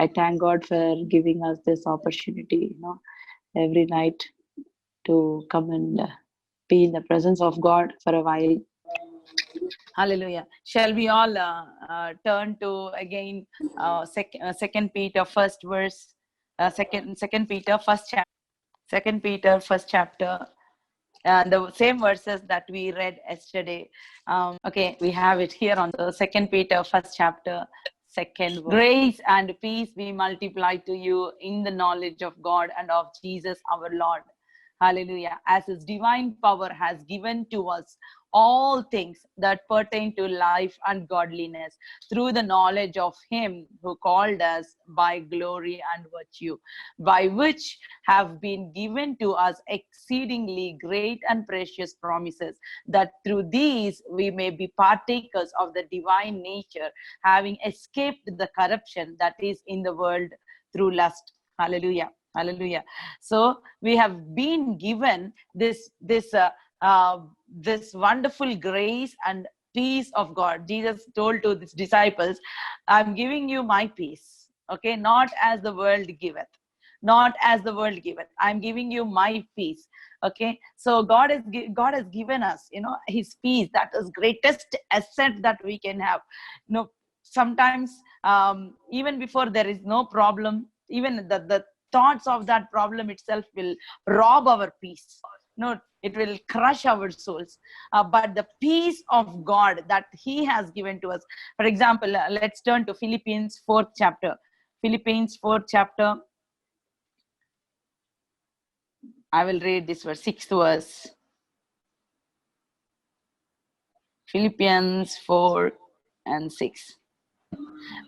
I thank God for giving us this opportunity, every night to come and be in the presence of God for a while. Hallelujah. Shall we all turn to again Second Peter first verse, Second Peter first chapter, Second Peter first chapter, the same verses that we read yesterday. Okay, we have it here on the Second Peter first chapter, second verse. Grace and peace be multiplied to you in the knowledge of God and of Jesus our Lord. Hallelujah. As his divine power has given to us all things that pertain to life and godliness through the knowledge of him who called us by glory and virtue, by which have been given to us exceedingly great and precious promises, that through these we may be partakers of the divine nature, having escaped the corruption that is in the world through lust. Hallelujah. Hallelujah. So we have been given this wonderful grace and peace of God. Jesus told to his disciples, I'm giving you my peace. Okay, not as the world giveth. Not as the world giveth. I'm giving you my peace. Okay, so God has given us, his peace. That is greatest asset that we can have. Sometimes even before there is no problem, even the thoughts of that problem itself will rob our peace. It will crush our souls. But the peace of God that he has given to us. For example, let's turn to Philippians 4th chapter. Philippians 4th chapter. I will read this verse, 6th verse. Philippians 4 and 6.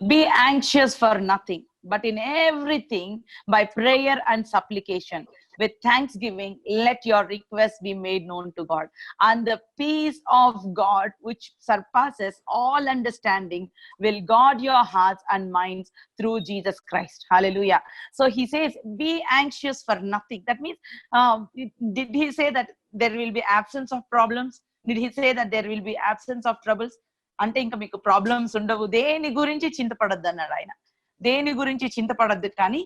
Be anxious for nothing, but in everything, by prayer and supplication, with thanksgiving, let your requests be made known to God. And the peace of God, which surpasses all understanding, will guard your hearts and minds through Jesus Christ. Hallelujah. So he says, be anxious for nothing. That means, did he say that there will be absence of problems? Did he say that there will be absence of troubles? అంటే ఇంకా మీకు problems ఉండవు, దేని గురించి చింతపడద్దు అన్నాడు ఆయన. దేని గురించి చింతపడద్దు కానీ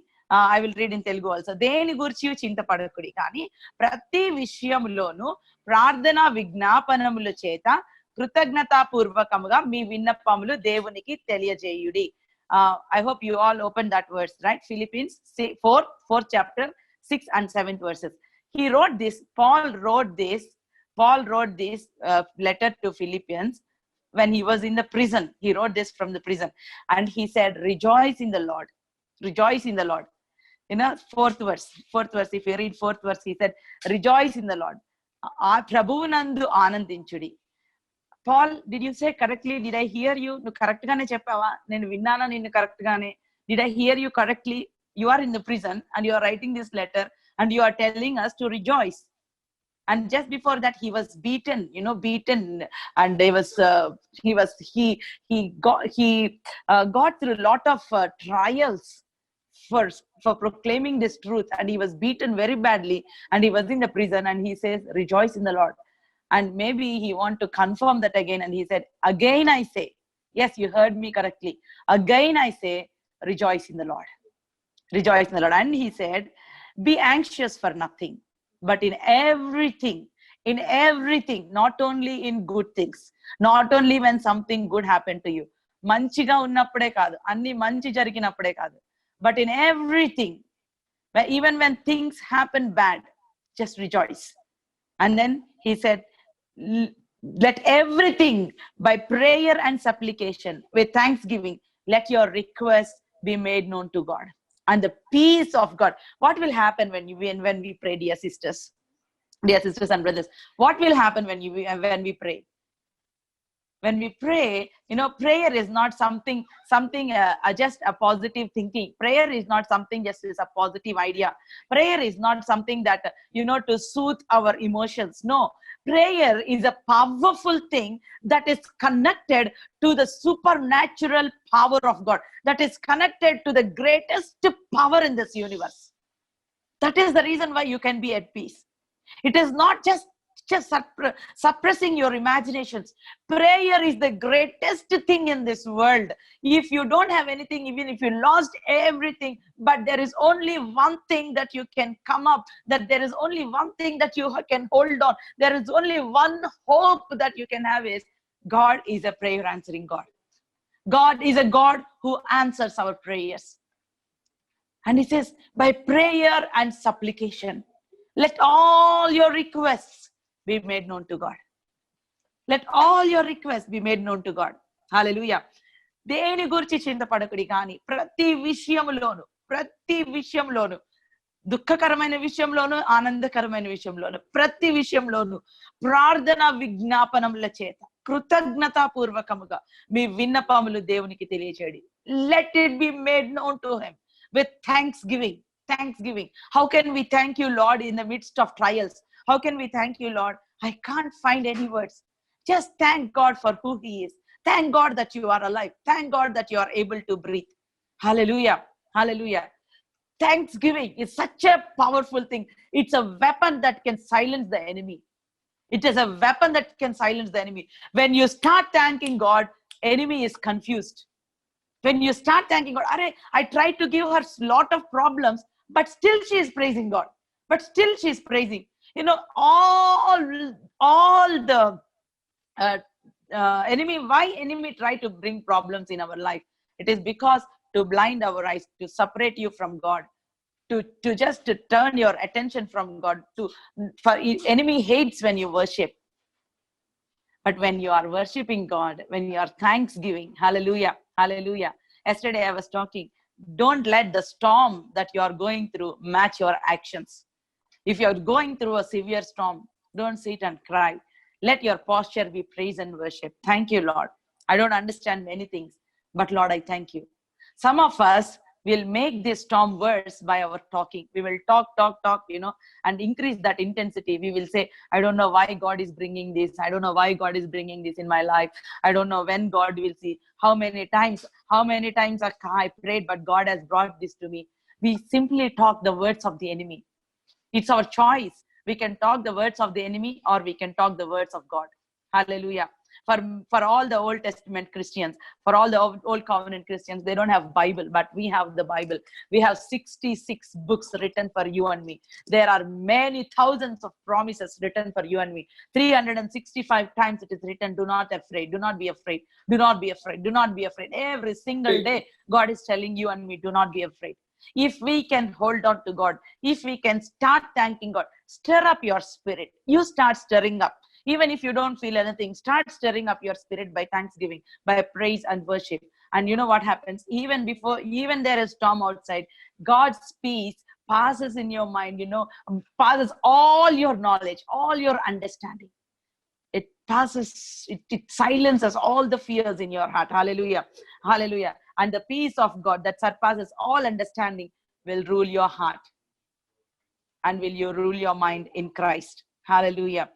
I will read in Telugu also. దేని గురించి చింతపడకుడి కానీ ప్రతి విషయంలోనూ ప్రార్థన విజ్ఞాపనముల చేత కృతజ్ఞతాపూర్వకముగా మీ విన్నపములు దేవునికి తెలియజేయుడి. I hope you all opened that verse, right? Philippians 4th chapter, 6th and 7th verses. He wrote this, Paul wrote this letter to Philippians when he was in the prison. He wrote this from the prison, and he said, rejoice in the Lord. Rejoice in the Lord. Fourth verse, if you read 4th verse, he said, rejoice in the Lord. Prabhuvanandu anandinchudi. Paul, did you say correctly? Did I hear you? Nu correct gaane cheppava? Nenu vinnana ninnu correct gaane? Did I hear you correctly? You are in the prison and you are writing this letter and you are telling us to rejoice. And just before that, he was beaten, and he got through a lot of trials for proclaiming this truth, and he was beaten very badly, and he was in the prison, and he says, rejoice in the Lord. And maybe he want to confirm that again, and he said, again I say, yes, you heard me correctly, again I say, rejoice in the Lord. Rejoice in the Lord. And he said, be anxious for nothing, but in everything, not only in good things, not only when something good happened to you, manchiga unnappade kaadu, anni manchi jariginappade kaadu, but in everything, even when things happen bad, just rejoice. And then he said, let everything by prayer and supplication with thanksgiving, let your requests be made known to God. And the peace of God. What will happen when we pray, dear sisters and brothers? What will happen when we pray? When we pray, prayer is not something just a positive thinking. Prayer is not something just as a positive idea. Prayer is not something that, to soothe our emotions. No, prayer is a powerful thing that is connected to the supernatural power of God, that is connected to the greatest power in this universe. That is the reason why you can be at peace. It is not just just suppressing your imaginations. Prayer is the greatest thing in this world. If you don't have anything, even if you lost everything, but there is only one thing that you can come up, that there is only one thing that you can hold on, there is only one hope that you can have, is God is a prayer answering God. God is a God who answers our prayers. And he says, by prayer and supplication, let all your requests be made known to God. Let all your requests be made known to God. Hallelujah. దేని గురించి చింతపడకుడి కానీ ప్రతి విషయంలోను దుఃఖకరమైన విషయంలోను ఆనందకరమైన విషయంలోను ప్రతి విషయంలోను ప్రార్థన విజ్ఞాపనముల చేత కృతజ్ఞతాపూర్వకముగా మీ విన్నపములు దేవునికి తెలియచేయండి. Let it be made known to him with thanksgiving. How can we thank you, Lord, in the midst of trials? How can we thank you, Lord? I can't find any words. Just thank God for who he is. Thank God that you are alive. Thank God that you are able to breathe. Hallelujah. Thanksgiving is such a powerful thing. It's a weapon that can silence the enemy. It is a weapon that can silence the enemy. When you start thanking God, enemy is confused. When you start thanking God, I tried to give her a lot of problems, but still she is praising God. All the enemy, why enemy try to bring problems in our life? It is because to blind our eyes, to separate you from God, to just to turn your attention from God. For enemy hates when you worship. But when you are worshiping God, when you are thanksgiving, hallelujah. Yesterday I was talking, don't let the storm that you are going through match your actions. If you are going through a severe storm, don't sit and cry. Let your posture be praise and worship. Thank you, Lord. I don't understand many things, but Lord, I thank you. Some of us will make this storm worse by our talking. We will talk, and increase that intensity. We will say, I don't know why God is bringing this. I don't know why God is bringing this in my life. I don't know when God will see. How many times I prayed, but God has brought this to me. We simply talk the words of the enemy. It's our choice. We can talk the words of the enemy, or we can talk the words of God. Hallelujah. For all the Old Testament Christians, for all the Old Covenant Christians, they don't have Bible, but we have the Bible. We have 66 books written for you and me. There are many thousands of promises written for you and me. 365 times it is written, do not afraid, do not be afraid, do not be afraid, do not be afraid. Every single day, God is telling you and me, do not be afraid. If we can hold on to God, if we can start thanking God, stir up your spirit. You start stirring up. Even if you don't feel anything, start stirring up your spirit by thanksgiving, by praise and worship. And you know what happens? Even there is storm outside, God's peace passes in your mind, passes all your knowledge, all your understanding. It silences all the fears in your heart. Hallelujah. And the peace of God that surpasses all understanding will rule your heart, and will you rule your mind in Christ. Hallelujah.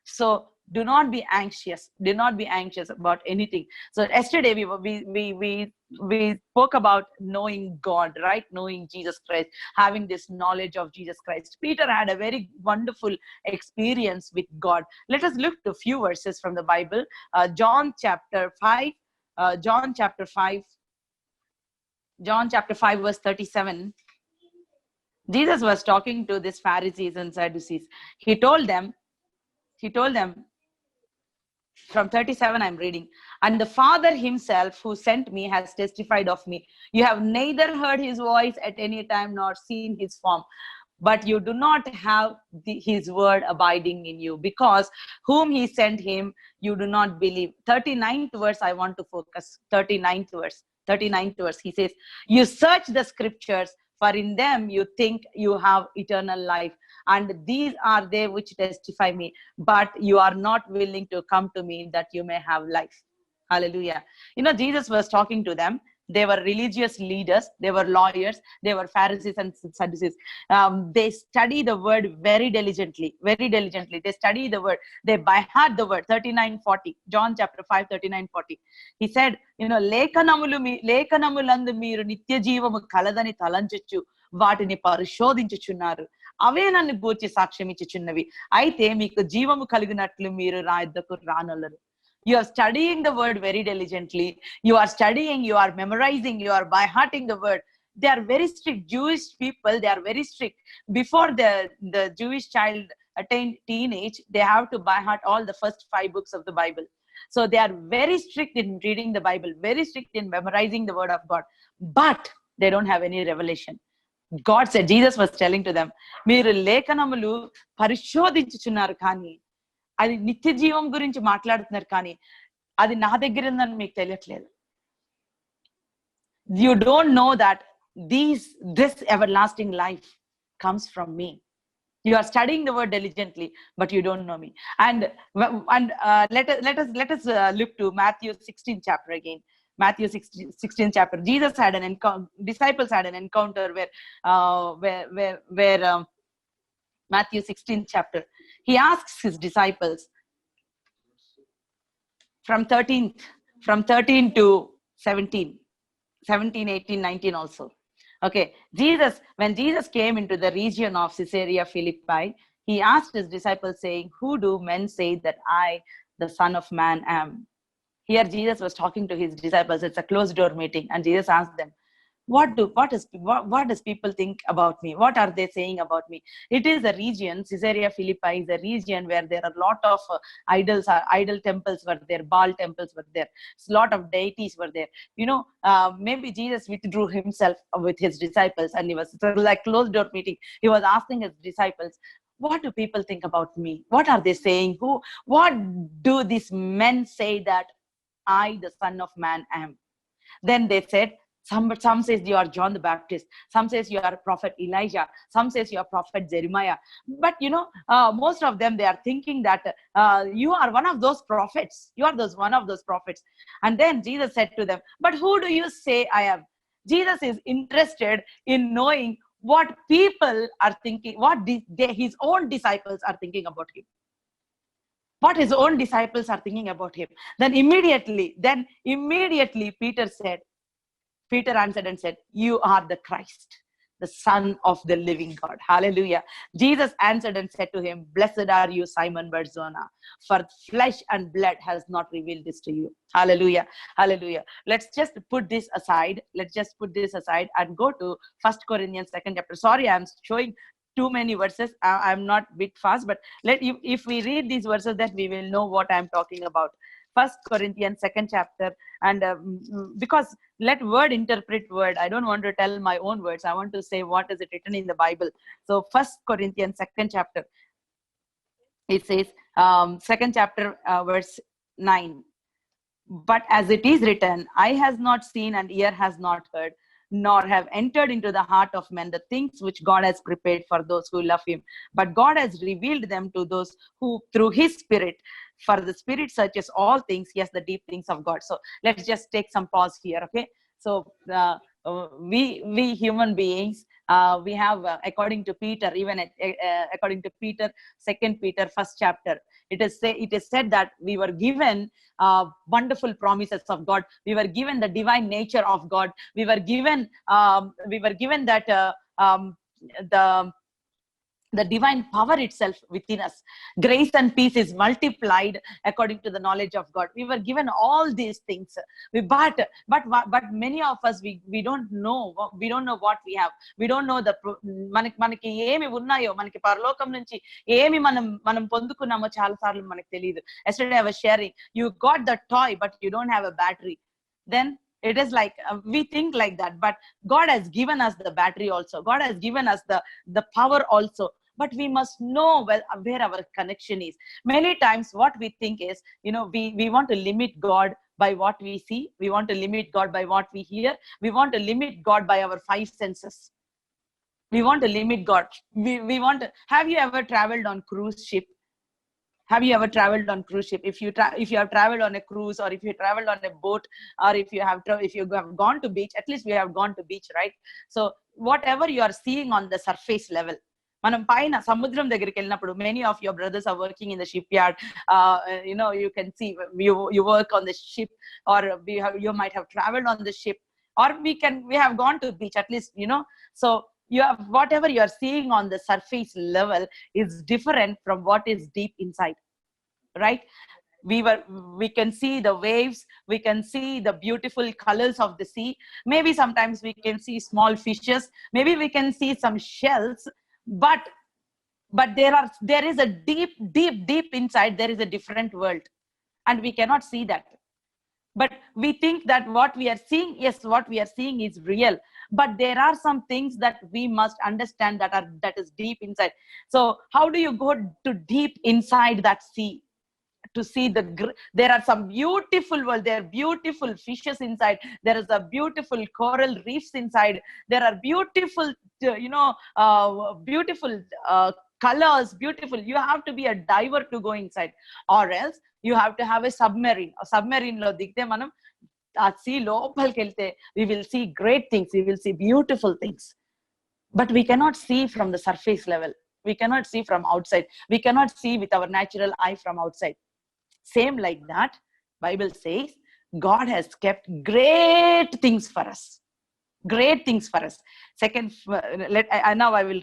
So do not be anxious about anything. So yesterday we spoke about knowing God, right? Knowing Jesus Christ, having this knowledge of Jesus Christ. Peter had a very wonderful experience with God. Let us look to a few verses from the Bible. John chapter 5 verse 37. Jesus was talking to these Pharisees and Sadducees. He told them from 37, I'm reading, and the Father himself who sent me has testified of me. You have neither heard his voice at any time nor seen his form, but you do not have his word abiding in you, because whom he sent him you do not believe. 39th verse I want to focus. 39th verse. He says, you search the scriptures, for in them you think you have eternal life, and these are they which testify me, but you are not willing to come to me that you may have life. Hallelujah. Jesus was talking to them. They were religious leaders, they were lawyers, they were Pharisees and Sadducees. They study the word very diligently. They study the word, they by heart the word. 39:40, John chapter 5, 39:40. He said, లేఖనములందు మీరు నిత్య జీవము కలదని తలంచొచ్చు, వాటిని పరిశోధించుచున్నారు, అవే నన్ను గూర్చి సాక్ష్యం ఇచ్చుచున్నవి. అయితే మీకు జీవము కలిగినట్లు మీరు నా యొద్దకు రానొల్లరు. You are studying the word very diligently. You are studying, you are memorizing, you are by hearting the word. They are very strict. Jewish people, they are very strict. Before the Jewish child attain teenage, they have to by heart all the first 5 books of the Bible. So they are very strict in reading the Bible, very strict in memorizing the word of God. But they don't have any revelation. God said, Jesus was telling to them, మీరు లేఖనములు పరిశోధించుచున్నారు, కానీ అది నిత్య జీవం గురించి మాట్లాడుతున్నారు, కానీ అది నా దగ్గర ఉందని మీకు తెలియట్లేదు. You don't know that this everlasting life comes from me. You are studying the word diligently, but you don't know me. And let us look to Matthew 16th chapter again. Matthew 16th chapter. Jesus had an encounter. Disciples had an encounter where Matthew 16th chapter. He asks his disciples from 13 to 17, 18, 19 also. Okay, when Jesus came into the region of Caesarea Philippi, he asked his disciples saying, who do men say that I, the Son of Man, am? Here Jesus was talking to his disciples. It's a closed door meeting, and Jesus asked them, what does people think about me? What are they saying about me? It is a region, Caesarea Philippi is a region where there are a lot of idol temples were there, Baal temples were there, a lot of deities were there. Maybe Jesus withdrew himself with his disciples, and he was like closed door meeting. He was asking his disciples, what do people think about me? What are they saying? What do these men say that I, the Son of Man, am? Then they said, some says you are John the Baptist, some says you are prophet Elijah, some says you are prophet Jeremiah. But most of them, they are thinking that you are one of those prophets. You are one of those prophets. And then Jesus said to them, but who do you say I am? Jesus is interested in knowing what people are thinking, what his own disciples are thinking about him. What his own disciples are thinking about him. Then immediately Peter answered and said, you are the Christ, the Son of the living God. Hallelujah. Jesus answered and said to him, blessed are you, Simon Barzona, for flesh and blood has not revealed this to you. Hallelujah. Hallelujah. Let's just put this aside. And go to 1 Corinthians 2nd chapter. Sorry, I'm showing too many verses. I'm not a bit fast, but if we read these verses, that we will know what I'm talking about. 1 Corinthians 2nd chapter. And because let word interpret word, I don't want to tell my own words. I want to say what is it written in the Bible. So 1 Corinthians 2nd chapter, it says, 2nd chapter, verse 9. But as it is written, eye has not seen and ear has not heard, nor have entered into the heart of men the things which God has prepared for those who love him. But God has revealed them to those who, through his Spirit, for the Spirit searches all things, yes, the deep things of God. So let's just take some pause here. Okay, so we human beings, we have according to Peter, according to Peter, 2nd Peter 1st chapter, it is said that we were given wonderful promises of God. We were given the divine nature of God. We were given that the divine power itself within us. Grace and peace is multiplied according to the knowledge of God. We were given all these things, but many of us, we don't know what we have. We don't know the manaki emi unnayo, manaki paralokam nunchi emi manam pondukunnamo chaala saarlu manaku teliyadu. Yesterday I was sharing, you got the toy but you don't have a battery. Then it is like we think like that, but God has given us the battery also. God has given us the power also. But we must know where our connection is. Many times what we think is, we want to limit God by what we see. We want to limit God by what we hear. We want to limit God by our 5 senses. We want to limit God. We want to, have you ever traveled on cruise ship? Have you ever traveled on cruise ship? If you have traveled on a cruise, or if you traveled on a boat, or if you have gone to beach, at least we have gone to beach, right? So whatever you are seeing on the surface level, మనం పైన సముద్రం దగ్గరికి వెళ్ళినప్పుడు, many of your brothers are working in the shipyard. You can see you work on the ship, or you might have traveled on the ship, or we have gone to beach at least. So You have whatever you are seeing on the surface level is different from what is deep inside, right? We can see the waves, we can see the beautiful colors of the sea, maybe sometimes we can see small fishes, maybe we can see some shells, but there is a deep inside, there is a different world, and we cannot see that. But we think that what we are seeing, yes, what we are seeing is real, but there are some things that we must understand that is deep inside. So how do you go to deep inside that sea to see there are some beautiful world, there are beautiful fishes inside, there is a beautiful coral reefs inside, there are beautiful beautiful colors, beautiful. You have to be a diver to go inside, or else you have to have a submarine lo దిగితే మనం ఆ see లోపలికి వెళ్తే we will see great things, we will see beautiful things, but we cannot see from the surface level, we cannot see from outside, we cannot see with our natural eye from outside. Same like that, Bible says God has kept great things for us, great things for us. Second, now I will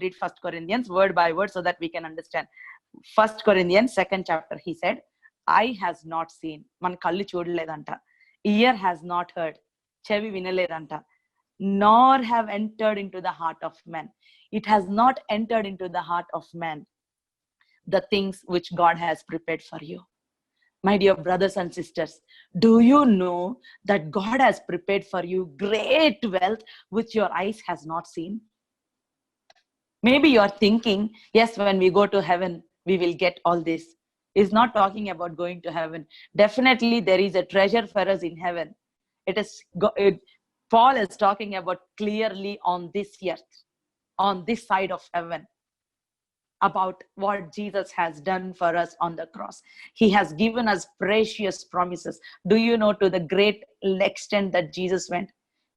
read First Corinthians word by word so that we can understand. First Corinthians 2nd chapter, he said, eye has not seen, మన కళ్ళు చూడలేదంట, ear has not heard, చెవి వినలేదంట, nor have entered into the heart of man, it has not entered into the heart of man the things which God has prepared for you. My dear brothers and sisters, do you know that God has prepared for you great wealth which your eyes has not seen? Maybe you are thinking, yes, when we go to heaven we will get all this. Is not talking about going to heaven. Definitely there is a treasure for us in heaven. Paul is talking about clearly on this earth, on this side of heaven, about what Jesus has done for us on the cross. He has given us precious promises. Do you know to the great extent that Jesus went?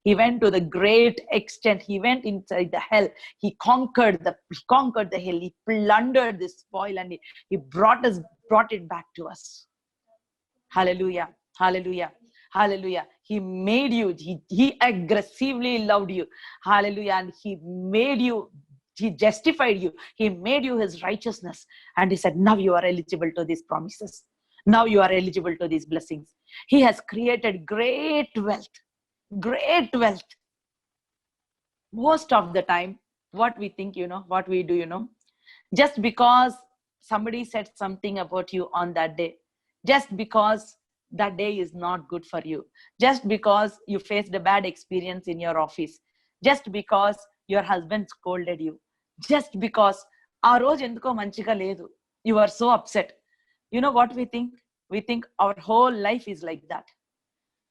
He went to the great extent. He went inside the hell. He conquered the hell. He plundered the spoil and he brought it back to us. Hallelujah. Hallelujah. Hallelujah. He made you. He aggressively loved you. Hallelujah. And he justified you. He made you his righteousness. And he said, now you are eligible to these promises. Now you are eligible to these blessings. He has created great wealth. Great wealth. Most of the time, what we think, what we do, just because somebody said something about you on that day, just because that day is not good for you, just because you faced a bad experience in your office, just because your husband scolded you, just because aa roju enduko manchiga ledu, you are so upset. You know what we think? We think our whole life is like that.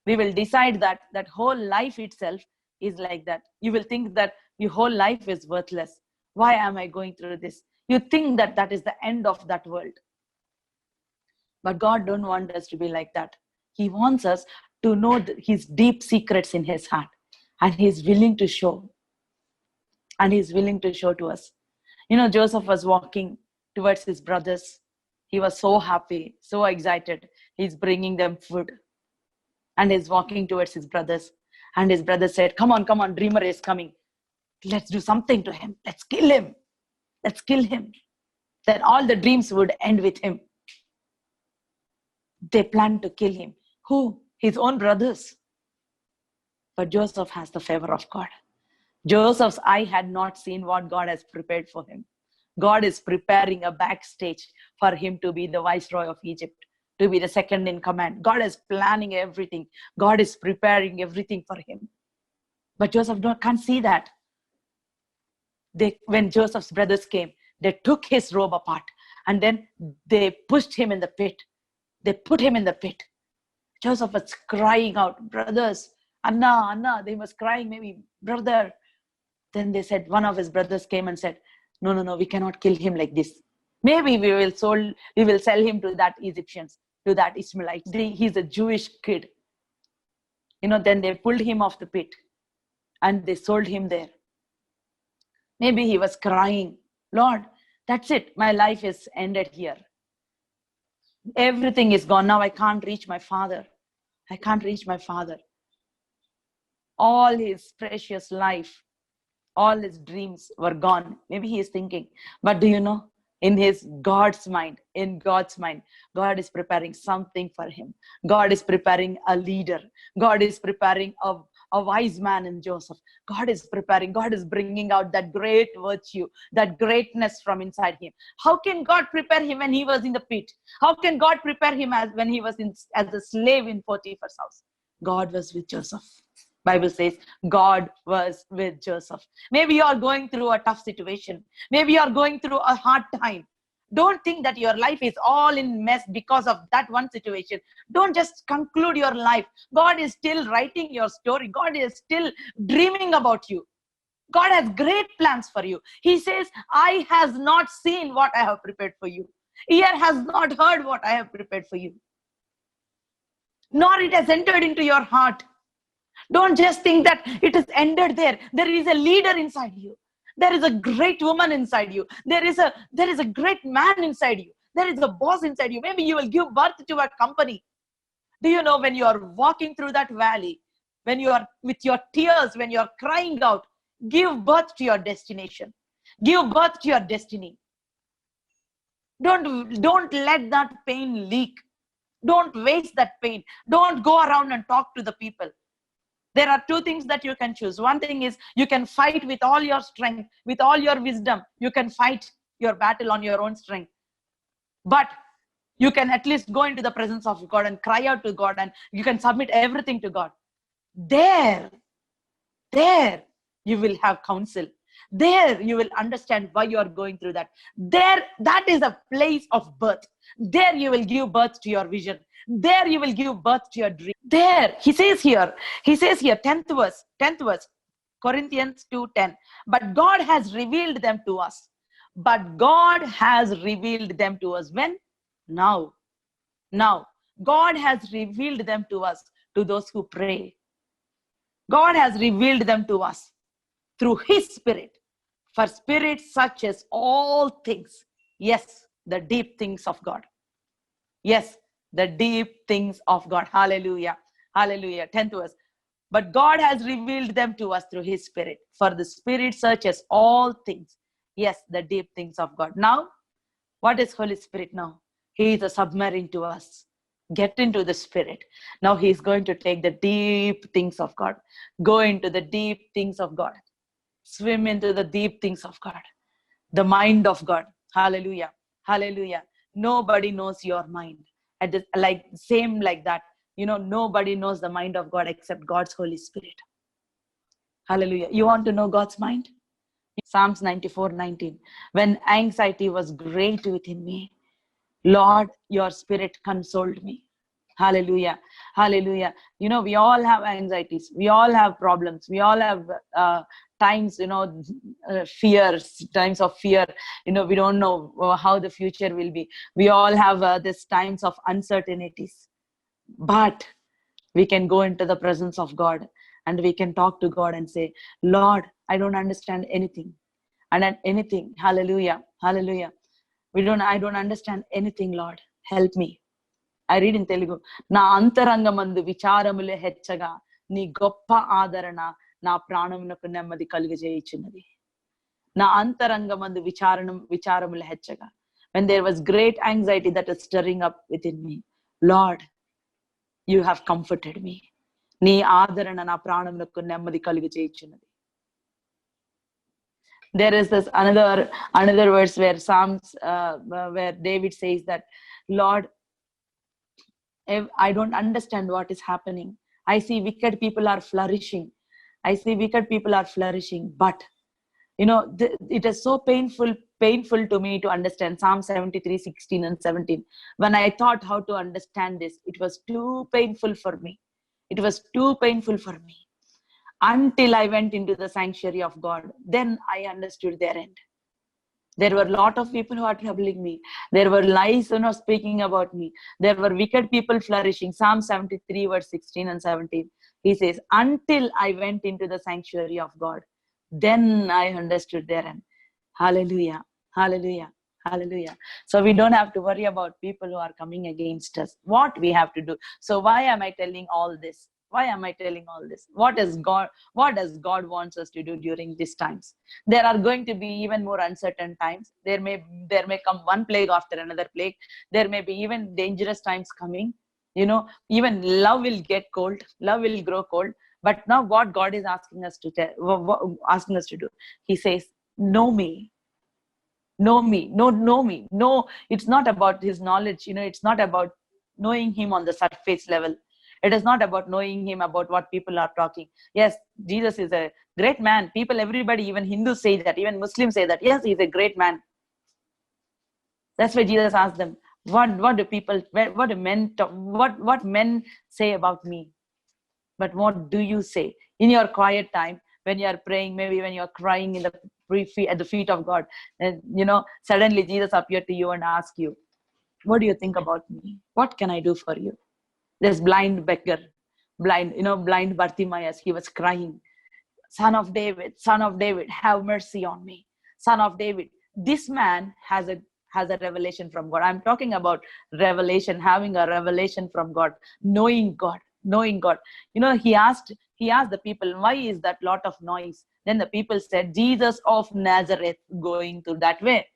We will decide that whole life itself is like that. You will think that your whole life is worthless. Why am I going through this? You think that is the end of that world. But God don't want us to be like that. He wants us to know his deep secrets in his heart, and he's willing to show. And he's willing to show to us. Joseph was walking towards his brothers. He was so happy, so excited. He's bringing them food. And he's walking towards his brothers. And his brother said, come on, dreamer is coming. Let's do something to him. Let's kill him. Let's kill him. Then all the dreams would end with him. They planned to kill him. Who? His own brothers. But Joseph has the favor of God. Joseph's eye had not seen what God has prepared for him. God is preparing a backstage for him to be the viceroy of Egypt, to be the second in command. God is planning everything. God is preparing everything for him. But Joseph can't see that. When Joseph's brothers came, they took his robe apart and then they pushed him in the pit. They put him in the pit. Joseph was crying out, brothers, Anna, they was crying, maybe, brother. Then they said, one of his brothers came and said, no, we cannot kill him like this. Maybe we will sell him to that Egyptians, to that Ishmaelite. He's a Jewish kid. Then they pulled him off the pit and they sold him there. Maybe he was crying, Lord, that's it. My life is ended here. Everything is gone. Now I can't reach my father. I can't reach my father. All his precious life, All his dreams were gone. Maybe he is thinking, but do you know, in God's mind, God is preparing something for him. God is preparing a leader. God is preparing a wise man in Joseph. God is preparing. God is bringing out that great virtue, that greatness from inside him. How can God prepare him when he was in the pit? How can God prepare him as when he was as a slave in Potiphar's house? God was with Joseph. Bible says God was with Joseph. Maybe you are going through a tough situation. Maybe you are going through a hard time. Don't think that your life is all in mess because of that one situation. Don't just conclude your life. God is still writing your story. God is still dreaming about you. God has great plans for you. He says, eye has not seen what I have prepared for you. Ear has not heard what I have prepared for you. Nor it has entered into your heart. Don't just think that it is ended there. There is a leader inside you. There is a great woman inside you. There is a great man inside you. There is a boss inside you. Maybe you will give birth to a company. Do you know, when you are walking through that valley, when you are with your tears, when you are crying out, give birth to your destination. Give birth to your destiny. Don't let that pain leak. Don't waste that pain. Don't go around and talk to the people. There are two things that you can choose. One thing is you can fight with all your strength, with all your wisdom. You can fight your battle on your own strength. But you can at least go into the presence of God and cry out to God, and you can submit everything to God. There you will have counsel. There you will understand why you are going through that. There, that is a place of birth. There you will give birth to your vision. There you will give birth to your dream. There, he says here, 10th verse, Corinthians 2:10. But God has revealed them to us. But God has revealed them to us. When? Now. God has revealed them to us, to those who pray. God has revealed them to us through his spirit. For spirit searches all things. Yes, the deep things of God. Yes, the deep things of God. Hallelujah. Hallelujah. 10th verse. But God has revealed them to us through his spirit. For the spirit searches all things. Yes, the deep things of God. Now, what is Holy Spirit now? He is a submarine to us. Get into the spirit. Now he is going to take the deep things of God. Go into the deep things of God. Swim into the deep things of God. The mind of God. Hallelujah. Hallelujah. Nobody knows your mind. Same like that. Nobody knows the mind of God except God's Holy Spirit. Hallelujah. You want to know God's mind? Psalms 94:19. When anxiety was great within me, Lord, your spirit consoled me. Hallelujah. Hallelujah. We all have anxieties. We all have problems. We all have times, fears, times of fear. We don't know how the future will be. We all have these times of uncertainties. But we can go into the presence of God and we can talk to God and say, Lord, I don't understand anything. And anything. Hallelujah. Hallelujah. I don't understand anything, Lord. Help me. I read in Telugu. Na antaramandu vicharamule hechchaga నీ గొప్ప ఆదరణ నా ప్రాణమునకు నెమ్మది కలుగజేయుచున్నది. నా అంతరంగమందు విచారముల హెచ్చగా. When there was great anxiety that was stirring up within me, Lord, you have comforted me. నీ ఆదరణ నా ప్రాణమునకు నెమ్మది కలుగజేయుచున్నది. There is this another verse where where David says that, Lord, I don't understand what is happening. I see wicked people are flourishing. But it is so painful to me to understand. Psalm 73:16 and 17. When I thought how to understand this, it was too painful for me. Until I went into the sanctuary of God, then I understood their end. There were a lot of people who are troubling me. There were lies, speaking about me. There were wicked people flourishing. Psalm 73, verse 16 and 17. He says, until I went into the sanctuary of God, then I understood their end. Hallelujah. Hallelujah. Hallelujah. So we don't have to worry about people who are coming against us. What we have to do. So why am I telling all this? Why am I telling all this? What does God wants us to do during these times? There are going to be even more uncertain times. There may come one plague after another plague. There may be even dangerous times coming. Even love will get cold. Love will grow cold. But now what God is asking us to do, he says, know me. Know me. Know me. No, it's not about his knowledge. It's not about knowing him on the surface level. It is not about knowing him about what people are talking. Yes, Jesus is a great man. Everybody, even Hindus say that, even Muslims say that. Yes, he's a great man. That's why Jesus asked them, what do men talk, what men say about me? But what do you say in your quiet time, when you are praying, maybe when you are crying at the feet of God, and suddenly Jesus appeared to you and asked you, what do you think about me? What can I do for you? This blind beggar, blind Bartimaeus, he was crying, son of David, have mercy on me. Son of David. This man has a revelation from God. I'm talking about revelation, having a revelation from God, knowing God. He asked the people, why is that lot of noise? Then the people said, Jesus of Nazareth going through that way.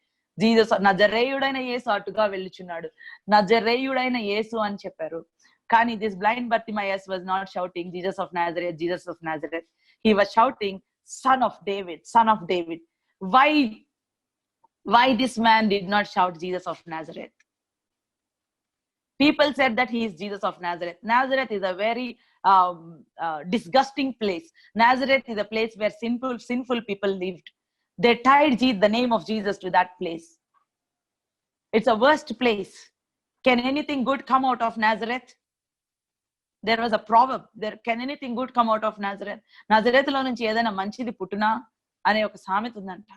Jesus నజరేయుడైన యేసు అటుగా వెళ్ళుచున్నాడు, నజరేయుడైన యేసు అని చెప్పారు. కానీ this blind Bartimaeus was not shouting Jesus of Nazareth, Jesus of Nazareth. He was shouting, son of David, son of David. Why this man did not shout Jesus of Nazareth? People said that he is Jesus of Nazareth. Nazareth is a very disgusting place. Nazareth is a place where sinful people lived. They tied the name of Jesus to that place. It's a worst place. Can anything good come out of Nazareth? There was a proverb. Can anything good come out of Nazareth? నజరేతులో నుంచి ఏదైనా మంచిది పుట్టునా అనే ఒక సామెత ఉందంట.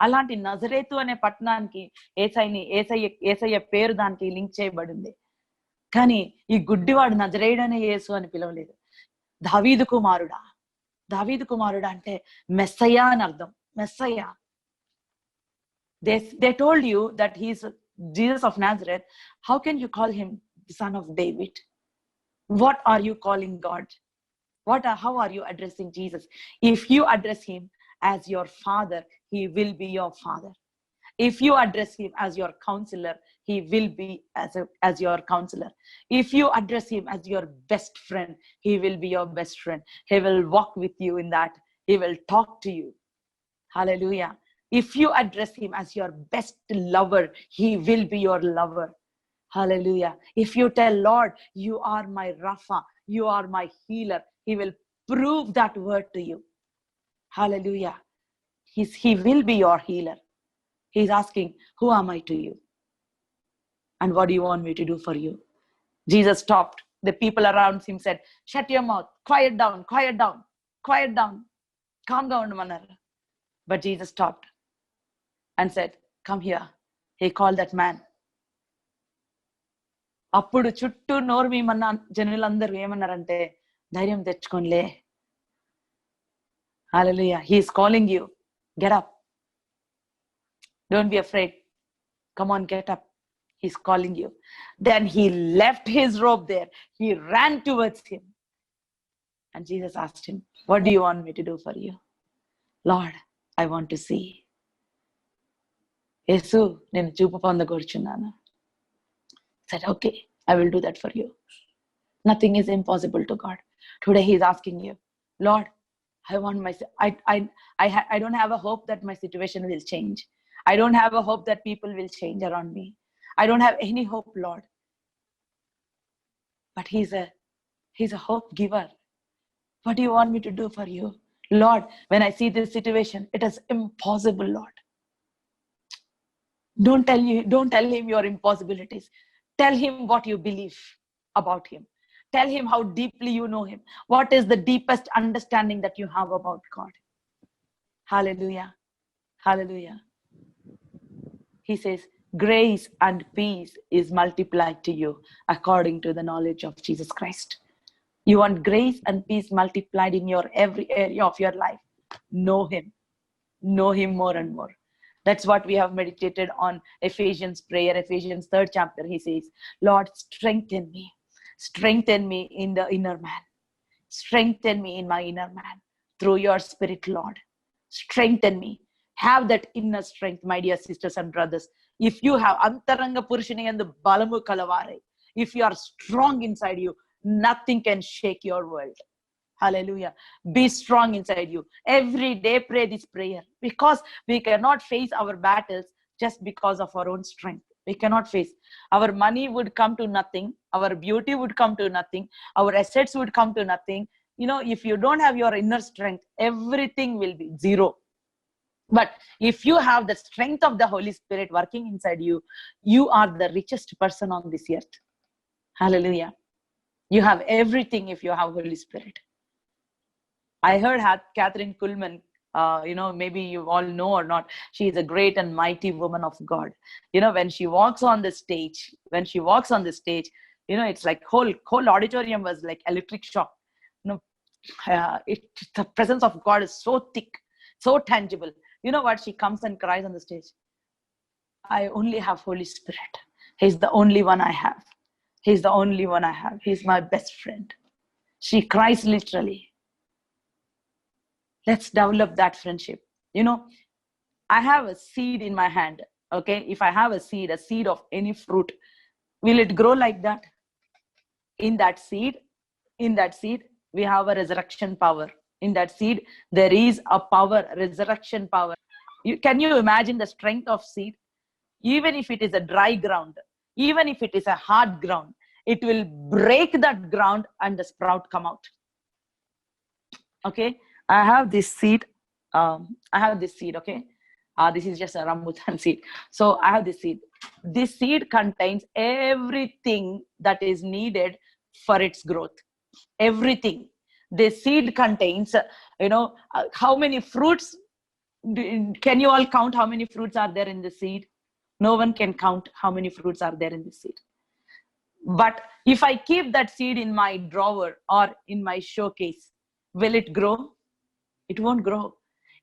అలాంటి నజరేతు అనే పట్టణానికి ఏసయ్య పేరు దానికి లింక్ చేయబడింది. కానీ ఈ గుడ్డివాడు నజరేయుడనే యేసు అని పిలవలేదు. దావీదు కుమారుడా అంటే మెస్సయ్య అని అర్థం. Messiah. They told you that he's Jesus of Nazareth. How can you call him the son of David? What are you calling God? How are you addressing Jesus? If you address him as your father, he will be your father. If you address him as your counselor, he will be as your counselor. If you address him as your best friend, he will be your best friend. He will walk with you in that. He will talk to you. Hallelujah. If you address him as your best lover, he will be your lover. Hallelujah. If you tell Lord, you are my Rapha, you are my healer, he will prove that word to you. Hallelujah. He will be your healer. He's asking, who am I to you? And what do you want me to do for you? Jesus stopped. The people around him said, shut your mouth, quiet down, calm down, Manar. But Jesus stopped and said, come here. He called that man. అప్పుడు చుట్టూ నోరు మీమన్న జనులందరూ ఏమన్నారంటే, ధైర్యం తెచ్చుకోనిలే. Hallelujah. He is calling you. Get up. Don't be afraid. Come on, get up. He's calling you. Then he left his robe there. He ran towards him. And Jesus asked him, what do you want me to do for you? Lord, I want to see. యేసు, నేను చూపు పొందగోరుచున్నాను. Said, okay, I will do that for you. Nothing is impossible to God. Today he's asking you, Lord, I don't have a hope that my situation will change. I don't have a hope that people will change around me. I don't have any hope, Lord. But he's a hope giver. What do you want me to do for you? Lord, when I see this situation, it is impossible, Lord. Don't tell him your impossibilities. Tell him what you believe about him. Tell him how deeply you know him. What is the deepest understanding that you have about God? Hallelujah. Hallelujah. He says, grace and peace is multiplied to you according to the knowledge of Jesus Christ. You want grace and peace multiplied in your every area of your life. Know him. Know him more and more. That's what we have meditated on Ephesians prayer, Ephesians 3rd chapter. He says, Lord, strengthen me in the inner man. Strengthen me in my inner man through your Spirit, Lord. Strengthen me. Have that inner strength, my dear sisters and brothers. If you have antaranga purushani and the balamu kalavare, if you are strong inside you, nothing can shake your world. Hallelujah. Be strong inside you. Every day pray this prayer, because we cannot face our battles just because of our own strength. We cannot face. Our money would come to nothing. Our beauty would come to nothing. Our assets would come to nothing. If you don't have your inner strength, everything will be zero. But if you have the strength of the Holy Spirit working inside you, you are the richest person on this earth. Hallelujah. You have everything if you have Holy Spirit. I heard Catherine Kuhlman, maybe you all know or not, she is a great and mighty woman of God. When she walks on the stage, it's like whole auditorium was like electric shock. The presence of God is so thick, so tangible. You know what? She comes and cries on the stage. I only have Holy Spirit. He's the only one I have. He's the only one I have. He's my best friend. She cries literally. Let's develop that friendship. I have a seed in my hand. Okay. If I have a seed of any fruit, will it grow like that? In that seed, we have a resurrection power. In that seed, there is a power, resurrection power. Can you imagine the strength of seed? Even if it is a dry ground, even if it is a hard ground, it will break that ground and the sprout come out. Okay. I have this seed. Okay. This is just a rambutan seed. So I have this seed. This seed contains everything that is needed for its growth. Everything. The seed contains, how many fruits? Can you all count how many fruits are there in the seed? No one can count how many fruits are there in the seed. But if I keep that seed in my drawer or in my showcase, will it grow? It won't grow.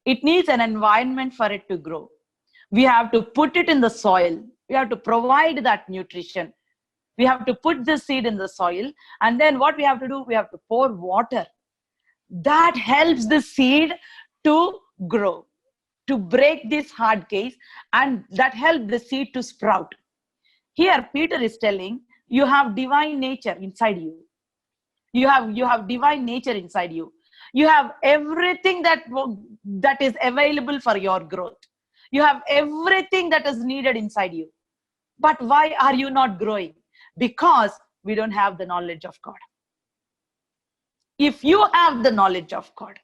It needs an environment for it to grow. We have to put it in the soil. We have to provide that nutrition. We have to put the seed in the soil. And then what we have to do, we have to pour water. That helps the seed to grow, to break this hard case, and that helps the seed to sprout. Here, Peter is telling, you have divine nature inside you. You have divine nature inside you. You have everything that is available for your growth. You have everything that is needed inside you. But why are you not growing? Because we don't have the knowledge of God. If you have the knowledge of God,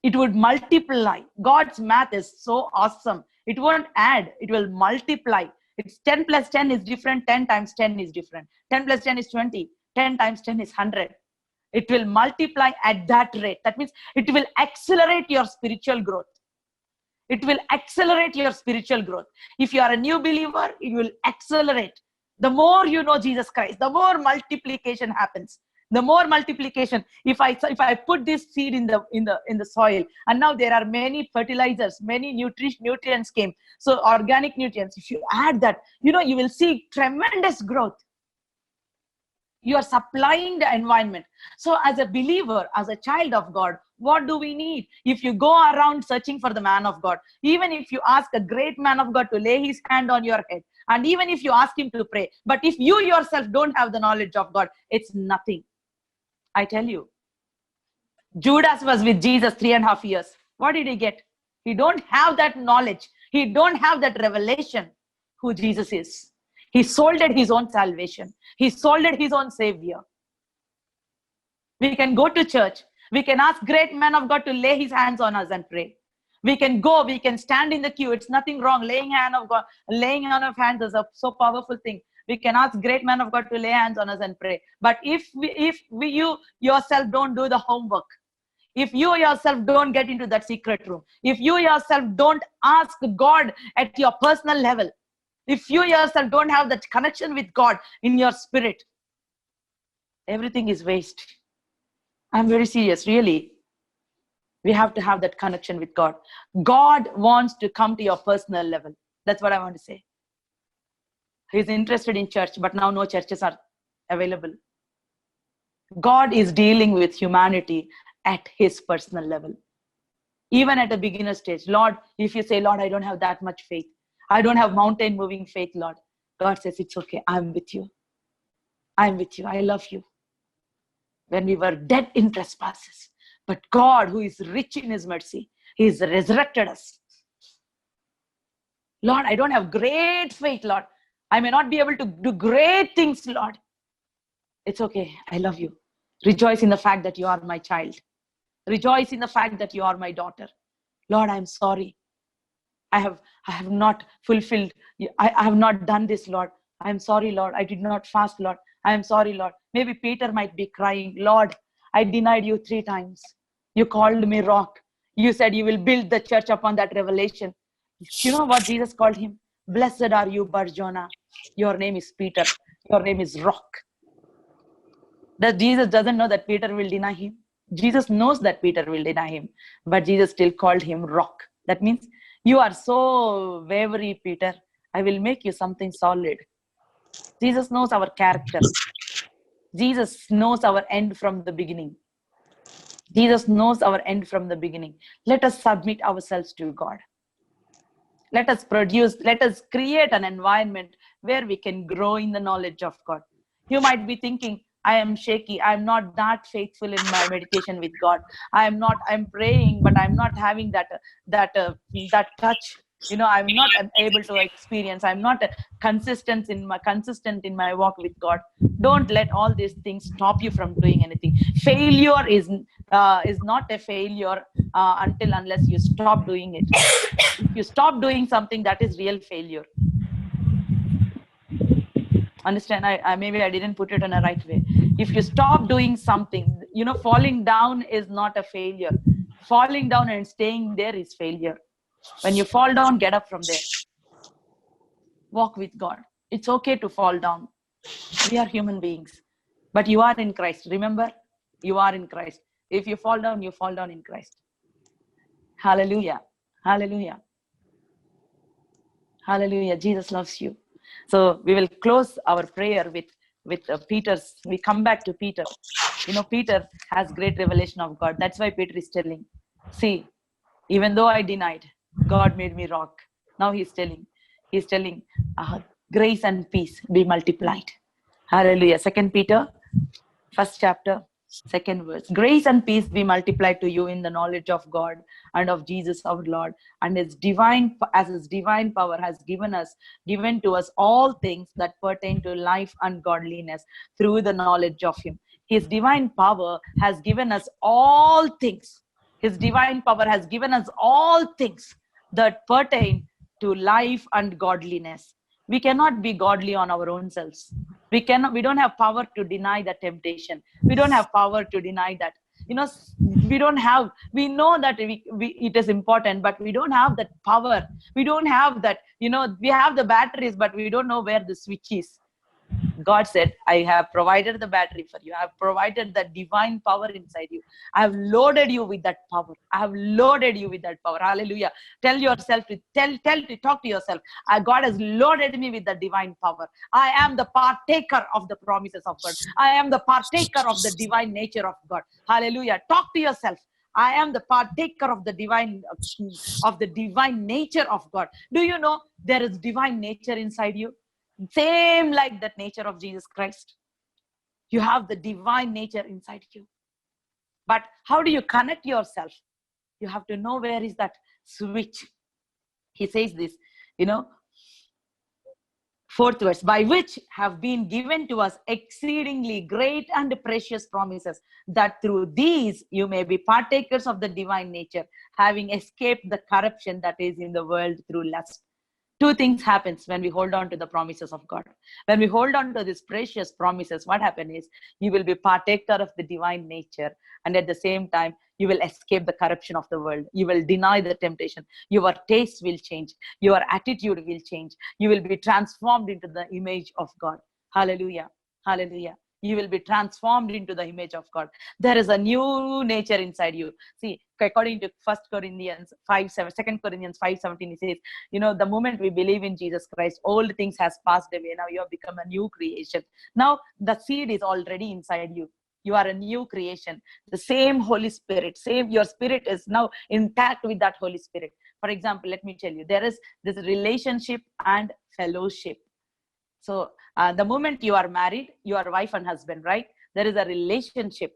it would multiply. God's math is so awesome. It won't add, it will multiply. It's 10 plus 10 is different, 10 times 10 is different. 10 plus 10 is 20, 10 times 10 is 100. It will multiply at that rate. That means it will accelerate your spiritual growth. It will accelerate your spiritual growth. If you are a new believer, it will accelerate. The more you know Jesus Christ, the more multiplication happens. The more multiplication. If I put this seed in the soil, and now there are many fertilizers, many nutrients came. So organic nutrients. If you add that, you will see tremendous growth. You are supplying the environment. So as a believer, as a child of God, what do we need? If you go around searching for the man of God, even if you ask a great man of God to lay his hand on your head, and even if you ask him to pray, but if you yourself don't have the knowledge of God, it's nothing. I tell you, Judas was with Jesus 3.5 years. What did he get? He don't have that knowledge. He don't have that revelation who Jesus is. He sold his own salvation. He sold his own savior. We can go to church. We can ask great man of God to lay his hands on us and pray. We can go, we can stand in the queue. It's nothing wrong. Laying on of hands is a so powerful thing. We can ask great man of God to lay hands on us and pray. But if you yourself don't do the homework, if you yourself don't get into that secret room, if you yourself don't ask God at your personal level, if you yourself don't have that connection with God in your spirit, everything is waste. I'm very serious, really. We have to have that connection with God. God wants to come to your personal level. That's what I want to say. He's interested in church, but now no churches are available. God is dealing with humanity at his personal level. Even at a beginner stage, Lord, if you say, Lord, I don't have that much faith, I don't have mountain moving faith, Lord, God says, it's okay, I'm with you. I'm with you. I love you. When we were dead in trespasses, but God, who is rich in his mercy, he has resurrected us. Lord, I don't have great faith, Lord. I may not be able to do great things, Lord. It's okay. I love you. Rejoice in the fact that you are my child. Rejoice in the fact that you are my daughter. Lord, I'm sorry. I have not fulfilled. I have not done this, Lord. I'm sorry, Lord. I did not fast, Lord. I am sorry, Lord. Maybe Peter might be crying, Lord, I denied you 3 times. You called me rock. You said you will build the church upon that revelation. You know what Jesus called him? Blessed are you, Bar-Jonah. Your name is Peter. Your name is rock. That Jesus doesn't know that Peter will deny him. Jesus knows that Peter will deny him, but Jesus still called him rock. That means, you are so wavery, Peter. I will make you something solid. Jesus knows our character. Jesus knows our end from the beginning. Jesus knows our end from the beginning. Let us submit ourselves to God. Let us create an environment where we can grow in the knowledge of God. You might be thinking, I am shaky. I'm not that faithful in my meditation with God. I'm praying, but I'm not having that touch. I'm not able to experience. I'm not consistent in my walk with God. Don't let all these things stop you from doing anything. Failure is not a failure unless you stop doing it. If you stop doing something, that is real failure. Understand? I maybe I didn't put it in a right way. If you stop doing something, falling down is not a failure. Falling down and staying there is failure. When you fall down, get up from there. Walk with God. It's okay to fall down. We are human beings, but you are in Christ. Remember, you are in Christ. If you fall down in Christ. Hallelujah. Hallelujah. Hallelujah. Jesus loves you. So we will close our prayer with Peter's. We come back to Peter. Peter has great revelation of God. That's why Peter is telling, see, even though I denied, God made me rock. Now he's telling, grace and peace be multiplied. Hallelujah. 2 Peter, 1st chapter, 2nd verse. Grace and peace be multiplied to you in the knowledge of God and of Jesus our Lord, and his divine power has given to us all things that pertain to life and godliness through the knowledge of him. His divine power has given us all things. His divine power has given us all things that pertain to life and godliness. We cannot be godly on our own selves. We don't have power to deny the temptation. We don't have power to deny that. We know that it is important, but we don't have that power. We don't have that, we have the batteries, but we don't know where the switch is. God said, I have provided the battery for you. I have provided the divine power inside you. I have loaded you with that power. I have loaded you with that power. Hallelujah. Talk to yourself. God has loaded me with the divine power. I am the partaker of the promises of God. I am the partaker of the divine nature of God. Hallelujah. Talk to yourself. I am the partaker of the divine nature of God. Do you know there is divine nature inside you? Same like that nature of Jesus Christ. You have the divine nature inside you. But how do you connect yourself? You have to know where is that switch. He says this, 4th verse, by which have been given to us exceedingly great and precious promises, that through these you may be partakers of the divine nature, having escaped the corruption that is in the world through lust. 2 things happens when we hold on to the promises of God. When we hold on to these precious promises, what happens is you will be partaker of the divine nature, and at the same time you will escape the corruption of the world. You will deny the temptation. Your taste will change. Your attitude will change. You will be transformed into the image of God. Hallelujah. Hallelujah. You will be transformed into the image of God. There is a new nature inside you. See, according to 2 Corinthians 5:17, he says, the moment we believe in Jesus Christ, old things has passed away. Now you have become a new creation. Now the seed is already inside you. You are a new creation. The same Holy Spirit, your spirit is now intact with that Holy Spirit. For example, let me tell you, there is this relationship and fellowship. So the moment you are married, you are wife and husband, right? There is a relationship.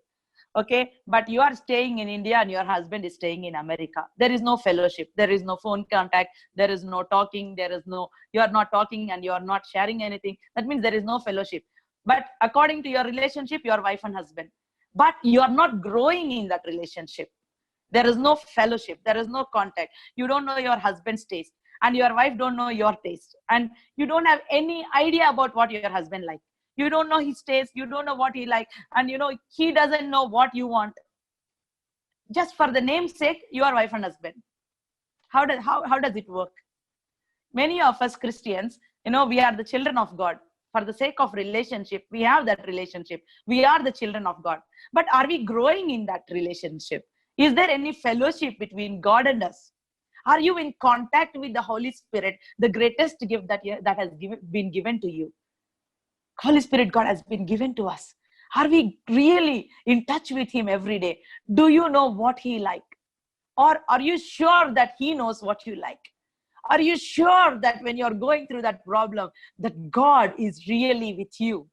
Okay, but you are staying in India and your husband is staying in America. There is no fellowship. There is no phone contact. There is no talking. You are not talking and you are not sharing anything. That means there is no fellowship. But according to your relationship, you are wife and husband. But you are not growing in that relationship. There is no fellowship. There is no contact. You don't know your husband's taste, and your wife don't know your taste, and you don't have any idea about what your husband likes. You don't know his taste. You don't know what he likes, and he doesn't know what you want. Just for the name's sake, you are wife and husband. How does it work? Many of us Christians, we are the children of God. For the sake of relationship, we have that relationship. We are the children of God. But are we growing in that relationship? Is there any fellowship between God and us? Are you in contact with the Holy Spirit, the greatest gift that has been given to you? Holy Spirit, God has been given to us. Are we really in touch with him every day? Do you know what he likes? Or are you sure that he knows what you like? Are you sure that when you're going through that problem, that God is really with you?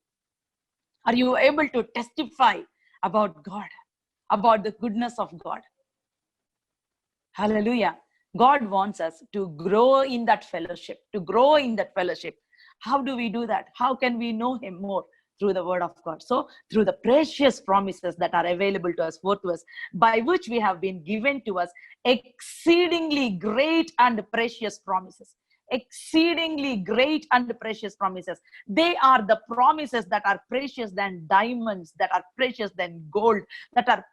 Are you able to testify about God, about the goodness of God? Hallelujah. God wants us to grow in that fellowship, How do we do that? How can we know him more? Through the word of God. So through the precious promises that are available to us, by which we have been given to us exceedingly great and precious promises. Exceedingly great and precious promises. They are the promises that are precious than diamonds, that are precious than gold, that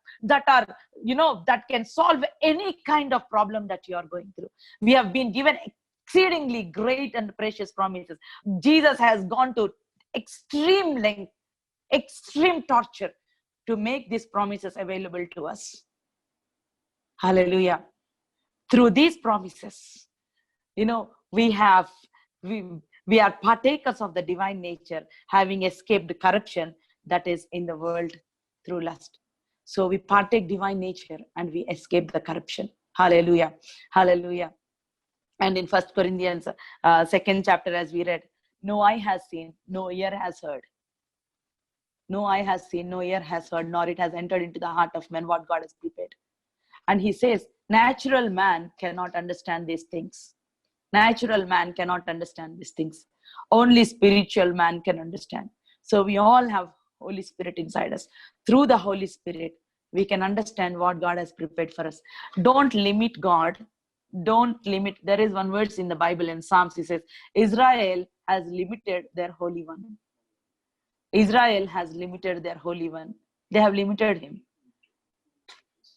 can solve any kind of problem that you are going through. We have been given exceedingly great and precious promises. Jesus has gone to extreme length, extreme torture to make these promises available to us. Hallelujah. Through these promises, we are partakers of the divine nature, having escaped corruption that is in the world through lust. So we partake divine nature and we escape the corruption. Hallelujah. Hallelujah. And in 1 Corinthians 2nd chapter, as we read, no eye has seen, no ear has heard. No eye has seen, no ear has heard, nor it has entered into the heart of man what God has prepared. And he says, natural man cannot understand these things. Natural man cannot understand these things. Only spiritual man can understand. So we all have Holy Spirit inside us. Through the Holy Spirit, we can understand what God has prepared for us. Don't limit God. There is one verse in the Bible in Psalms. He says, Israel has limited their Holy One. Israel has limited their Holy One. They have limited him.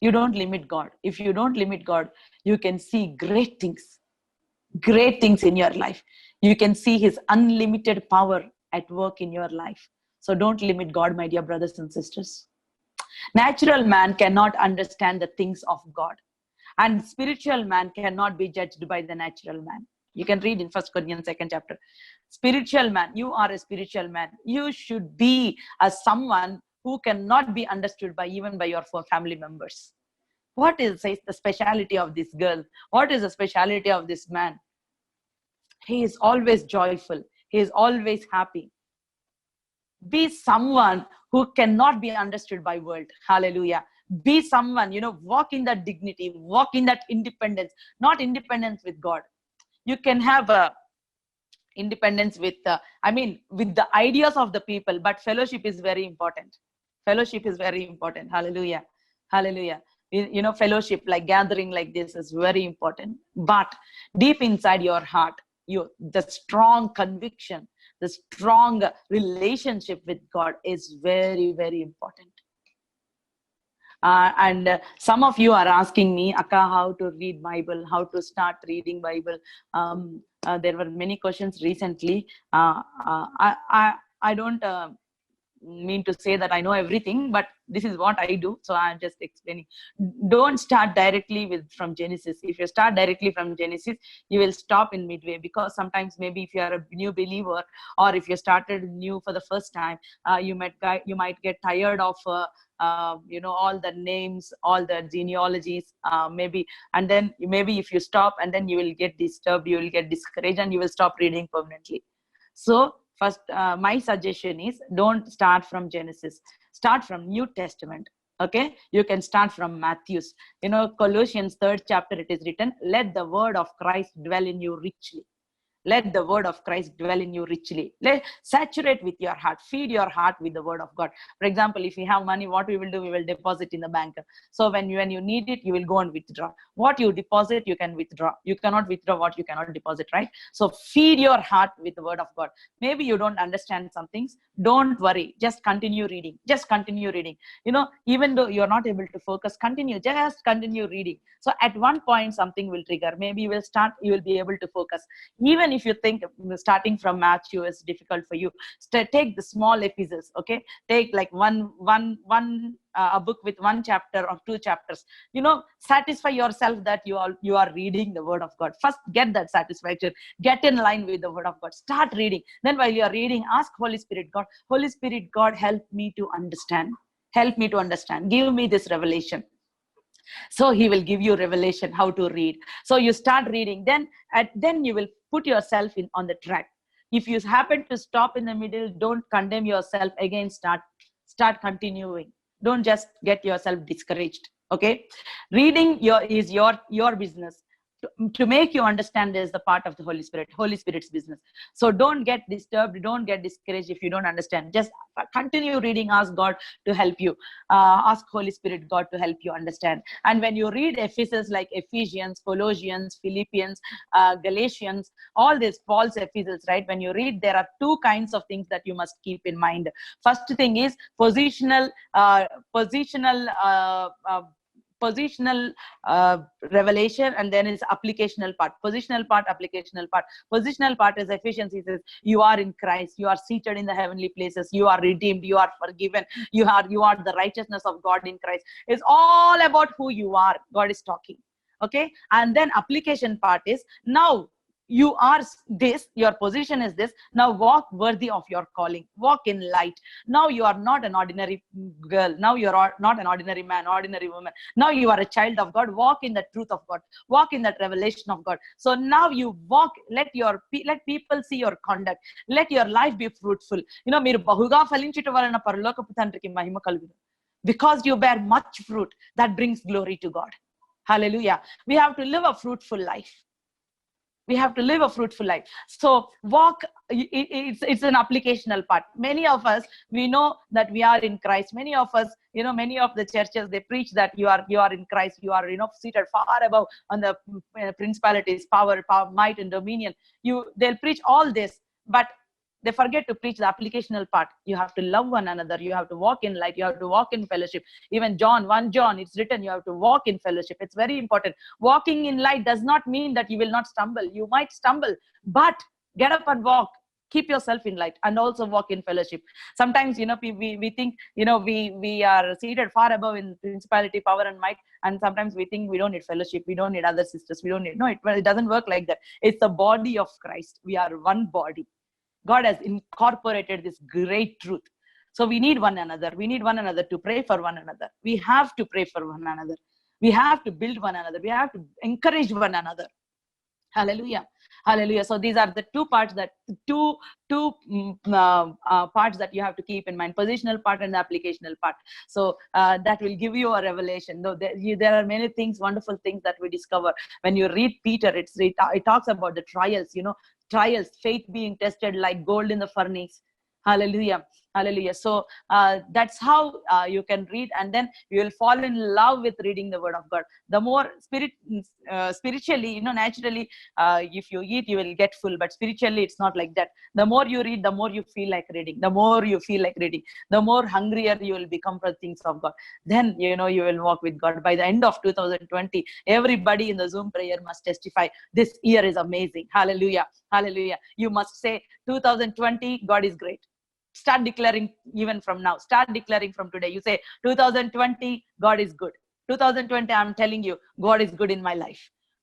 You don't limit God. If you don't limit God, you can see great things in your life. You can see his unlimited power at work in your life. So don't limit God, my dear brothers and sisters. Natural man cannot understand the things of God. And spiritual man cannot be judged by the natural man. You can read in 1 Corinthians 2nd chapter. Spiritual man, you are a spiritual man. You should be someone who cannot be understood even by your family members. What is the speciality of this girl? What is the speciality of this man? He is always joyful. He is always happy. Be someone who cannot be understood by world. Hallelujah. Be someone, walk in that dignity, walk in that independence, not independence with God. You can have independence with the ideas of the people, but fellowship is very important. Fellowship is very important. Hallelujah. Hallelujah. Fellowship, like gathering like this, is very important. But deep inside your heart, the strong conviction, the strong relationship with God is very, very important. And some of you are asking me, Akka, how to read Bible, how to start reading Bible. There were many questions recently. I don't mean to say that I know everything, but this is what I do. So I'm just explaining. Don't start directly from Genesis. If you start directly from Genesis, you will stop in midway, because sometimes maybe if you are a new believer, or if you started new for the first time, you might get tired of all the names, all the genealogies, maybe, and then maybe if you stop, and then you will get disturbed, you will get discouraged, and you will stop reading permanently. So first, my suggestion is, don't start from Genesis, start from New Testament. Okay, you can start from Matthew's. Colossians 3rd chapter, it is written, let the word of Christ dwell in you richly. Let the word of Christ dwell in you richly. Saturate with your heart. Feed your heart with the word of God. For example, if you have money, what we will do? We will deposit in the bank. So when you need it, you will go and withdraw. What you deposit, you can withdraw. You cannot withdraw what you cannot deposit, right? So feed your heart with the word of God. Maybe you don't understand some things. Don't worry. Just continue reading. Just continue reading. Even though you're not able to focus, just continue reading. So at one point, something will trigger. Maybe you will be able to focus. Even if you think starting from Matthew is difficult for you, take the small epistles. Okay, take like a book with 1 chapter or 2 chapters. Satisfy yourself that you are reading the word of God. First, get that satisfaction. Get in line with the word of God. Start reading. Then while you are reading, ask Holy Spirit God, help me to understand. Help me to understand. Give me this revelation. So he will give you revelation how to read. So you start reading, then you will put yourself on the track. If you happen to stop in the middle, don't condemn yourself. Again, start continuing. Don't just get yourself discouraged. Okay, reading is your business. To make you understand is the part of the Holy Spirit's business. So don't get disturbed, don't get discouraged if you don't understand. Just continue reading. Ask God to help you. Ask Holy Spirit God to help you understand. And when you read epistles like Ephesians, Colossians, Philippians, Galatians, all these Paul's epistles, right? When you read, there are 2 kinds of things that you must keep in mind. First thing is positional revelation, and then is applicational part. Positional part, applicational part. Positional part is Ephesians. He says, you are in Christ, you are seated in the heavenly places, you are redeemed, you are forgiven, you are the righteousness of God in Christ. It's all about who you are. God is talking. Okay, and then application part is, now you are this, your position is this, now walk worthy of your calling, walk in light. Now you are not an ordinary girl, now you are not an ordinary man, ordinary woman. Now you are a child of God. Walk in the truth of God, walk in that revelation of God. So now you walk, let people see your conduct, let your life be fruitful. మీరు బహుగా ఫలించుట వలన పరలోకపు తండ్రికి మహిమ కలుగును. Because you bear much fruit, that brings glory to God. Hallelujah. We have to live a fruitful life. We have to live a fruitful life. So walk, it's an applicational part. Many of us, we know that we are in Christ. Many of us, many of the churches, they preach that you are in Christ. You are, seated far above on the principalities, power, might, and dominion. They'll preach all this, but they forget to preach the applicational part. You have to love one another. You have to walk in light. You have to walk in fellowship. Even 1 John, it's written, you have to walk in fellowship. It's very important. Walking in light does not mean that you will not stumble. You might stumble, but get up and walk. Keep yourself in light, and also walk in fellowship. Sometimes, we think, we are seated far above in principality, power, and might. And sometimes we think we don't need fellowship. We don't need other sisters. We don't need, no, it doesn't work like that. It's the body of Christ. We are one body. God has incorporated this great truth. So we need one another. We need one another to pray for one another. We have to pray for one another. We have to build one another. We have to encourage one another. Hallelujah. Hallelujah. So these are the parts that parts that you have to keep in mind: positional part and the applicational part. So that will give you a revelation. Though there are many things, wonderful things that we discover when you read Peter. It talks about the trials. Trials, faith being tested like gold in the furnace. Hallelujah. Hallelujah. So that's how you can read, and then you will fall in love with reading the word of God. The more spiritually, naturally, if you eat, you will get full, but spiritually, it's not like that. The more you read, the more you feel like reading. The more you feel like reading, the more hungrier you will become for things of God. Then, you will walk with God. By the end of 2020, everybody in the Zoom prayer must testify, this year is amazing. Hallelujah. Hallelujah. You must say, 2020, God is great. Start declaring even from now. Start declaring from today. You say, 2020, God is good. 2020, I'm telling you, God is good in my life.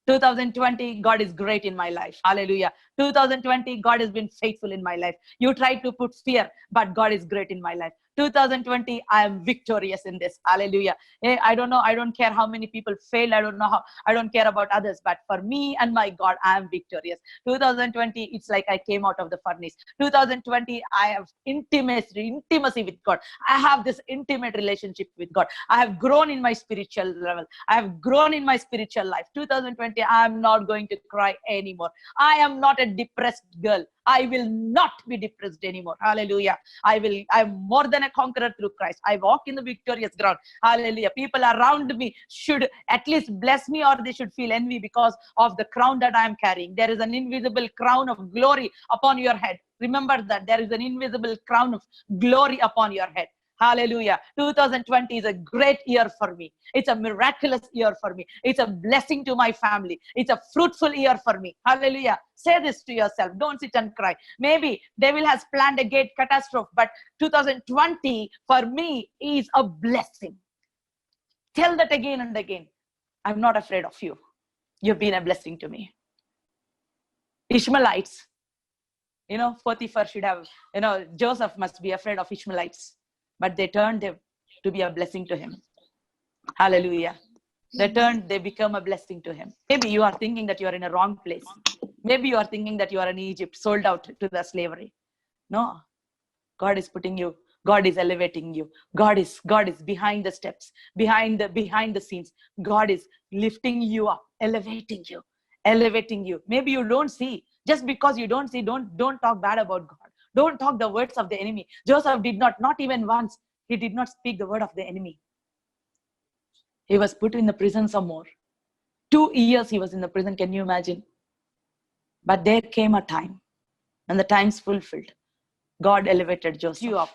2020, God is great in my life. Hallelujah. 2020, God has been faithful in my life. You try to put fear, but God is great in my life. 2020, I am victorious in this. Hallelujah. I don't know. I don't care how many people fail. I don't know how. I don't care about others. But for me and my God, I am victorious. 2020, it's like I came out of the furnace. 2020, I have intimacy with God. I have this intimate relationship with God. I have grown in my spiritual level. I have grown in my spiritual life. 2020, I am not going to cry anymore. I am not a depressed girl. I will not be depressed anymore. Hallelujah. I'm more than a conqueror through Christ. I walk in the victorious ground. Hallelujah. People around me should at least bless me, or they should feel envy because of the crown that I am carrying. There is an invisible crown of glory upon your head. Remember that there is an invisible crown of glory upon your head. Hallelujah. 2020 is a great year for me. It's a miraculous year for me. It's a blessing to my family. It's a fruitful year for me. Hallelujah. Say this to yourself. Don't sit and cry. Maybe devil has planned a great catastrophe, but 2020 for me is a blessing. Tell that again and again. I'm not afraid of you. You've been a blessing to me. Ishmaelites. Potiphar should have, Joseph must be afraid of Ishmaelites. But they turned to be a blessing to him. Hallelujah. They become a blessing to him. Maybe you are thinking that you are in a wrong place. Maybe you are thinking that you are in Egypt, sold out to the slavery. No. God is putting you, God is elevating you. God is behind the steps, behind the scenes. God is lifting you up, elevating you. Maybe you don't see. Just because you don't see, don't talk bad about God. Don't talk the words of the enemy. Joseph did not even once, he did not speak the word of the enemy. He was put in the prison some more. 2 years he was in the prison. Can you imagine? But there came a time, and the time's fulfilled. God elevated Joseph. You up.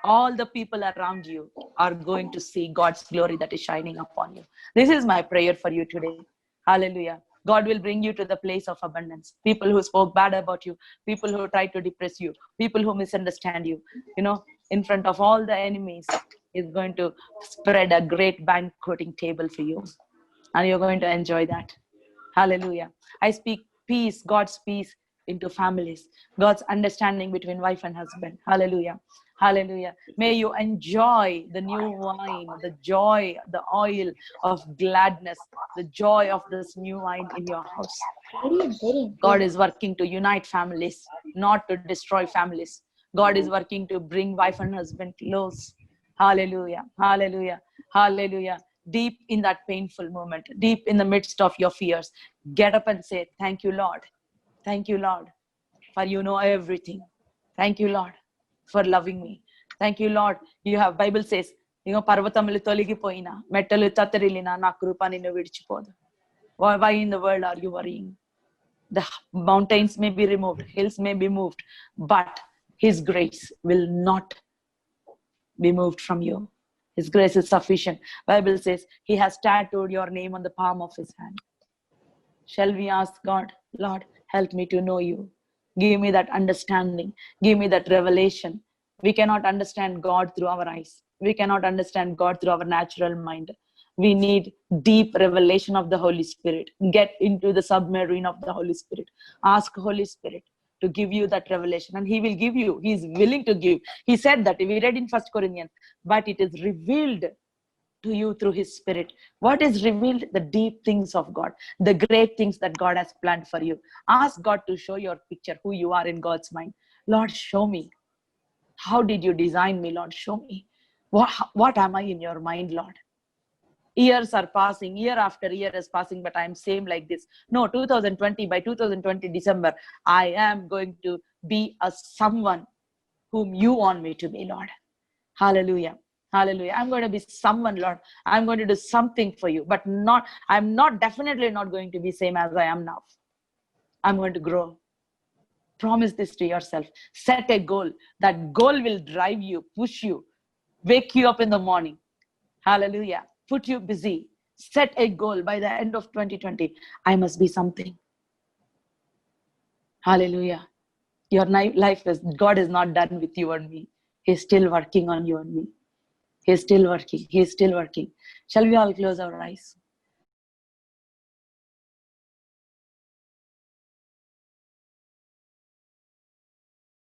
All the people around you are going to see God's glory that is shining upon you. This is my prayer for you today. Hallelujah. God will bring you to the place of abundance. People who spoke bad about you, people who tried to depress you, people who misunderstand you, in front of all the enemies, is going to spread a great banqueting table for you. And you're going to enjoy that. Hallelujah. I speak peace, God's peace into families, God's understanding between wife and husband. Hallelujah. Hallelujah. May you enjoy the new wine, the joy, the oil of gladness, the joy of this new wine in your house. God is working to unite families, not to destroy families. God is working to bring wife and husband close. Hallelujah. Hallelujah. Hallelujah. Deep in that painful moment, deep in the midst of your fears, get up and say, thank you, Lord. Thank you, Lord, for you know everything. Thank you, Lord, for loving me. Thank you, Lord. Bible says, parvatamalu toligipoyina, mettalu tattarilina, na krupa ninnu vidichipodu. Why in the world are you worrying? The mountains may be removed, hills may be moved, but His grace will not be moved from you. His grace is sufficient. Bible says He has tattooed your name on the palm of His hand. Shall we ask God, Lord, help me to know you. Give me that understanding. Give me that revelation. We cannot understand God through our eyes. We cannot understand God through our natural mind. We need deep revelation of the Holy Spirit. Get into the submarine of the Holy Spirit. Ask Holy Spirit to give you that revelation, and He will give you. He is willing to give. He said that, we read in 1 Corinthians, but it is revealed to you through His Spirit. What is revealed? The deep things of God, the great things that God has planned for you. Ask God to show your picture, who you are in God's mind. Lord, show me. How did you design me, Lord? Show me. What am I in your mind, Lord? Years are passing, year after year is passing, but I'm same like this. No, 2020, by 2020 December, I am going to be a someone whom you want me to be, Lord. Hallelujah. Hallelujah. I'm going to be someone, Lord. I'm going to do something for you, but I'm definitely not going to be same as I am now. I'm going to grow. Promise this to yourself. Set a goal. That goal will drive you, push you, wake you up in the morning. Hallelujah. Put you busy. Set a goal. By the end of 2020, I must be something. Hallelujah. Your life is, God is not done with you and me. He's still working on you and me. He's still working. He's still working. Shall we all close our eyes?